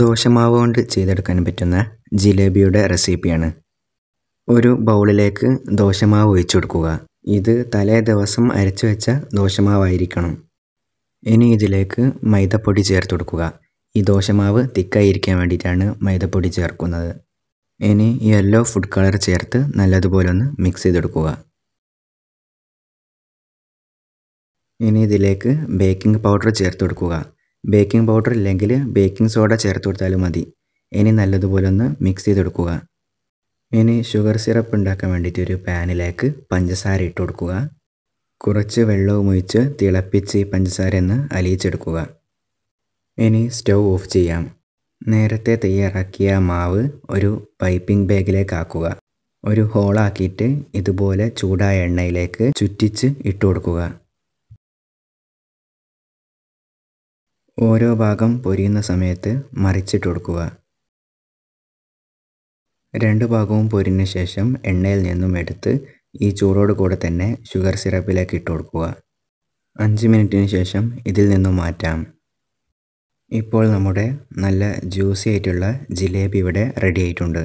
ദോശമാവ് കൊണ്ട് ചെയ്തെടുക്കാൻ പറ്റുന്ന ജിലേബിയുടെ റെസിപ്പിയാണ്. ഒരു ബൗളിലേക്ക് ദോശമാവ് ഒഴിച്ചു കൊടുക്കുക. ഇത് തലേ ദിവസം അരച്ചു വെച്ച ദോശമാവായിരിക്കണം. ഇനി ഇതിലേക്ക് മൈദപ്പൊടി ചേർത്ത് കൊടുക്കുക. ഈ ദോശമാവ് തിക്കായിരിക്കാൻ വേണ്ടിയിട്ടാണ് മൈദപ്പൊടി ചേർക്കുന്നത്. ഇനി യെല്ലോ ഫുഡ് കളർ ചേർത്ത് നല്ലതുപോലെ ഒന്ന് മിക്സ് ചെയ്തെടുക്കുക. ഇനി ഇതിലേക്ക് ബേക്കിംഗ് പൗഡർ ചേർത്ത് കൊടുക്കുക. ബേക്കിംഗ് പൗഡർ ഇല്ലെങ്കിൽ ബേക്കിംഗ് സോഡ ചേർത്ത് കൊടുത്താലും മതി. ഇനി നല്ലതുപോലെ ഒന്ന് മിക്സ് ചെയ്തെടുക്കുക. ഇനി ഷുഗർ സിറപ്പ് ഉണ്ടാക്കാൻ വേണ്ടിയിട്ട് ഒരു പാനിലേക്ക് പഞ്ചസാര ഇട്ട് കൊടുക്കുക. കുറച്ച് വെള്ളവും ഒഴിച്ച് തിളപ്പിച്ച് ഈ പഞ്ചസാര ഒന്ന് അലിയിച്ചെടുക്കുക. ഇനി സ്റ്റൗ ഓഫ് ചെയ്യാം. നേരത്തെ തയ്യാറാക്കിയ മാവ് ഒരു പൈപ്പിംഗ് ബാഗിലേക്ക് ആക്കുക. ഒരു ഹോളാക്കിയിട്ട് ഇതുപോലെ ചൂടായ എണ്ണയിലേക്ക് ചുറ്റിച്ച് ഇട്ട് കൊടുക്കുക. ഓരോ ഭാഗം പൊരിയുന്ന സമയത്ത് മറിച്ചിട്ട് കൊടുക്കുക. രണ്ട് ഭാഗവും പൊരിഞ്ഞ ശേഷം എണ്ണയിൽ നിന്നും എടുത്ത് ഈ ചൂടോട് കൂടെ തന്നെ ഷുഗർ സിറപ്പിലേക്ക് ഇട്ട് കൊടുക്കുക. 5 മിനിറ്റിന് ശേഷം ഇതിൽ നിന്നും മാറ്റാം. ഇപ്പോൾ നമ്മുടെ നല്ല ജ്യൂസി ആയിട്ടുള്ള ജിലേബി ഇവിടെ റെഡി ആയിട്ടുണ്ട്.